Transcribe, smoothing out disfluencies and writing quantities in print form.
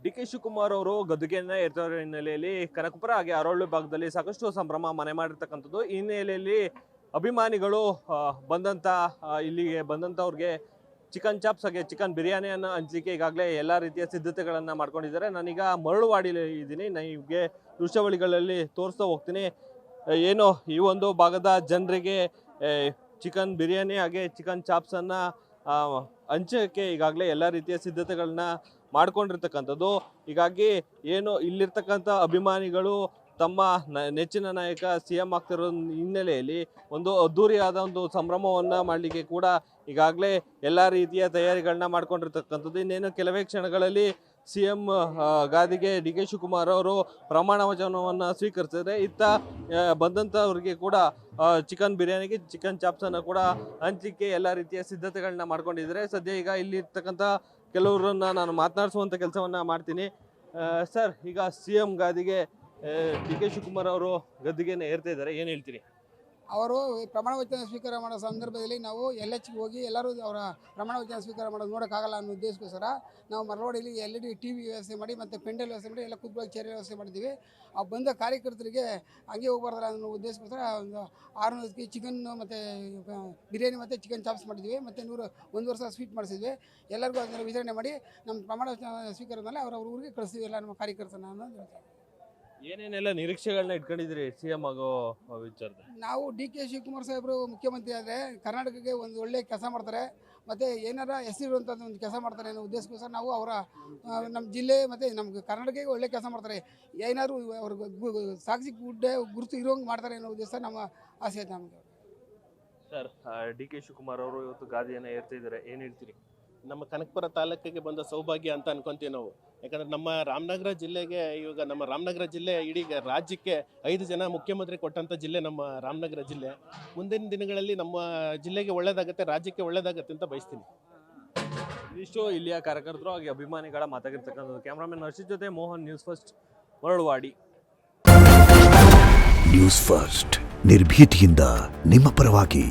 D K Shivakumar ಅವರು ಗದ್ದುಗೆಯನ್ನ ಏರ್ತಿರೋ ಹಿನ್ನೆಲೆಯಲ್ಲಿ ಕನಕಪುರ ಹಾಗೆ ಅರವಳ್ಳಿ ಭಾಗದಲ್ಲಿ ಸಾಕಷ್ಟು ಸಂಭ್ರಮ ಮನೆ ಮಾಡಿರ್ತಕ್ಕಂಥದ್ದು. ಈ ಹಿನ್ನೆಲೆಯಲ್ಲಿ ಅಭಿಮಾನಿಗಳು ಇಲ್ಲಿಗೆ ಬಂದಂಥವ್ರಿಗೆ ಚಿಕನ್ ಚಾಪ್ಸ್ ಹಾಗೆ ಚಿಕನ್ ಬಿರಿಯಾನಿಯನ್ನು ಹಂಚಲಿಕ್ಕೆ ಈಗಾಗಲೇ ಎಲ್ಲ ರೀತಿಯ ಸಿದ್ಧತೆಗಳನ್ನು ಮಾಡ್ಕೊಂಡಿದ್ದಾರೆ. ನಾನೀಗ ಮರಳುವಾಡಿಲಿ ಇದ್ದೀನಿ. ನಿಮಗೆ ದೃಶ್ಯಾವಳಿಗಳಲ್ಲಿ ತೋರಿಸ್ತಾ ಹೋಗ್ತೀನಿ. ಏನು ಈ ಒಂದು ಭಾಗದ ಜನರಿಗೆ ಚಿಕನ್ ಬಿರಿಯಾನಿ ಹಾಗೆ ಚಿಕನ್ ಚಾಪ್ಸನ್ನು ಹಂಚೋಕ್ಕೆ ಈಗಾಗಲೇ ಎಲ್ಲ ರೀತಿಯ ಸಿದ್ಧತೆಗಳನ್ನ ಮಾಡ್ಕೊಂಡಿರ್ತಕ್ಕಂಥದ್ದು. ಹೀಗಾಗಿ ಏನು ಇಲ್ಲಿರ್ತಕ್ಕಂಥ ಅಭಿಮಾನಿಗಳು ತಮ್ಮ ನೆಚ್ಚಿನ ನಾಯಕ CM ಆಗ್ತಿರೋ ಹಿನ್ನೆಲೆಯಲ್ಲಿ ಒಂದು ಅದ್ದೂರಿಯಾದ ಒಂದು ಸಂಭ್ರಮವನ್ನು ಮಾಡಲಿಕ್ಕೆ ಕೂಡ ಈಗಾಗಲೇ ಎಲ್ಲ ರೀತಿಯ ತಯಾರಿಗಳನ್ನ ಮಾಡ್ಕೊಂಡಿರ್ತಕ್ಕಂಥದ್ದು. ಇನ್ನೇನು ಕೆಲವೇ ಕ್ಷಣಗಳಲ್ಲಿ CM ಗಾದಿಗೆ ಡಿ ಕೆ ಶಿವಕುಮಾರ್ ಅವರು ಪ್ರಮಾಣ ವಚನವನ್ನು ಸ್ವೀಕರಿಸಿದರೆ ಇತ್ತ ಬಂದಂಥವ್ರಿಗೆ ಕೂಡ ಚಿಕನ್ ಬಿರಿಯಾನಿಗೆ ಚಿಕನ್ ಚಾಪ್ಸನ್ನು ಕೂಡ ಹಂಚಲಿಕ್ಕೆ ಎಲ್ಲ ರೀತಿಯ ಸಿದ್ಧತೆಗಳನ್ನ ಮಾಡ್ಕೊಂಡಿದ್ದಾರೆ. ಸದ್ಯ ಈಗ ಇಲ್ಲಿ ಇರ್ತಕ್ಕಂಥ ಕೆಲವರನ್ನ ನಾನು ಮಾತನಾಡಿಸುವಂಥ ಕೆಲಸವನ್ನು ಮಾಡ್ತೀನಿ. ಸರ್, ಈಗ CM ಗಾದಿಗೆ ಡಿ ಕೆ ಶಿವಕುಮಾರ್ ಅವರು ಗದ್ದುಗೆಯನ್ನು ಏರ್ತಾ ಇದ್ದಾರೆ, ಏನು ಹೇಳ್ತೀರಿ? ಅವರು ಪ್ರಮಾಣ ವಚನ ಸ್ವೀಕಾರ ಮಾಡೋ ಸಂದರ್ಭದಲ್ಲಿ ನಾವು LHಗೆ ಹೋಗಿ ಎಲ್ಲರೂ ಅವರ ಪ್ರಮಾಣ ವಚನ ಸ್ವೀಕಾರ ಮಾಡೋದು ನೋಡೋಕ್ಕಾಗಲ್ಲ ಅನ್ನೋ ಉದ್ದೇಶಕ್ಕೋಸ್ಕರ ನಾವು ಮರವಾಡಿಯಲ್ಲಿ LED TV ವ್ಯವಸ್ಥೆ ಮಾಡಿ ಮತ್ತು ಪೆಂಡಲ್ ವ್ಯವಸ್ಥೆ ಮಾಡಿ ಎಲ್ಲ ಕೂತ್ಕೊಳ್ಳೋಕೆ ಚೇರ್ ವ್ಯವಸ್ಥೆ ಮಾಡಿದ್ದೀವಿ. ಆ ಬಂದ ಕಾರ್ಯಕರ್ತರಿಗೆ ಹಂಗೆ ಹೋಗ್ಬಾರ್ದಲ್ಲ ಅನ್ನೋ ಉದ್ದೇಶಕ್ಕೋಸ್ಕರ ಒಂದು 600 ಚಿಕನ್ ಮತ್ತು ಬಿರಿಯಾನಿ ಮತ್ತು ಚಿಕನ್ ಚಾಪ್ಸ್ ಮಾಡಿದ್ವಿ ಮತ್ತು 101 ವರ್ಷ ಸ್ವೀಟ್ ಮಾಡಿಸಿದ್ವಿ. ಎಲ್ಲರಿಗೂ ಅದನ್ನು ವಿತರಣೆ ಮಾಡಿ ನಮ್ಮ ಪ್ರಮಾಣ ವಚನ ಸ್ವೀಕಾರ ಮೇಲೆ ಅವ್ರ ಊರಿಗೆ ಕಳಿಸ್ತೀವಿ ಎಲ್ಲ ನಮ್ಮ ಕಾರ್ಯಕರ್ತನ ಅನ್ನೋದು. ಏನೇನೆಲ್ಲ ನಿರೀಕ್ಷೆಗಳನ್ನ ಇಟ್ಕೊಂಡಿದ್ರಿ CM ಆಗೋ ವಿಚಾರದಲ್ಲಿ? ನಾವು ಡಿ ಕೆ ಶಿವಕುಮಾರ್ ಸಾಹೇಬರು ಮುಖ್ಯಮಂತ್ರಿ ಆದರೆ ಕರ್ನಾಟಕಕ್ಕೆ ಒಂದು ಒಳ್ಳೆ ಕೆಲಸ ಮಾಡ್ತಾರೆ ಮತ್ತು ಏನಾರ ಹೆಸರಿರುವಂಥದ್ದು ಒಂದು ಕೆಲಸ ಮಾಡ್ತಾರೆ ಅನ್ನೋ ಉದ್ದೇಶಕ್ಕೋಸ್ಕರ ನಾವು ಅವರ ನಮ್ಮ ಜಿಲ್ಲೆ ಮತ್ತು ನಮ್ಗೆ ಕರ್ನಾಟಕಕ್ಕೆ ಒಳ್ಳೆ ಕೆಲಸ ಮಾಡ್ತಾರೆ, ಏನಾದ್ರು ಅವ್ರಿಗೆ ಸಾಕ್ಷಿ ಗುರುತು ಇರೋಂಗೆ ಮಾಡ್ತಾರೆ ಅನ್ನೋ ಉದ್ದೇಶ ನಮ್ಮ ಆಸೆ ಐತೆ ನಮಗೆ. ಸರ್, ಡಿ ಕೆ ಶಿವಕುಮಾರ್ ಅವರು ಇವತ್ತು ಗಾದಿಯನ್ನು ಏರ್ತಿದ್ದಾರೆ, ಏನು ಹೇಳ್ತೀರಿ? ನಮ್ಮ ಕನಕಪುರ ತಾಲೂಕಿಗೆ ಬಂದ ಸೌಭಾಗ್ಯ ಅಂತ ಅನ್ಕೊಂತೀವಿ ನಾವು. ಯಾಕಂದರೆ ನಮ್ಮ ರಾಮನಗರ ಜಿಲ್ಲೆಗೆ ಇವಾಗ ನಮ್ಮ ರಾಮನಗರ ಜಿಲ್ಲೆ ಇಡೀ ರಾಜ್ಯಕ್ಕೆ 5 ಜನ ಮುಖ್ಯಮಂತ್ರಿ ಕೊಟ್ಟಂಥ ಜಿಲ್ಲೆ ನಮ್ಮ ರಾಮನಗರ ಜಿಲ್ಲೆ. ಮುಂದಿನ ದಿನಗಳಲ್ಲಿ ನಮ್ಮ ಜಿಲ್ಲೆಗೆ ಒಳ್ಳೇದಾಗುತ್ತೆ, ರಾಜ್ಯಕ್ಕೆ ಒಳ್ಳೇದಾಗುತ್ತೆ ಅಂತ ಬಯಸ್ತೀನಿ. ಇಷ್ಟು ಇಲ್ಲಿಯ ಕಾರ್ಯಕರ್ತರು ಹಾಗೆ ಅಭಿಮಾನಿಗಳ ಮಾತಾಗಿರ್ತಕ್ಕಂಥದ್ದು. ಕ್ಯಾಮ್ರಾಮನ್ ಹರ್ಷಿತ್ ಜೊತೆ Mohan, news first, Maraluvadi. News first ನಿರ್ಭೀತಿಯಿಂದ ನಿಮ್ಮ ಪರವಾಗಿ.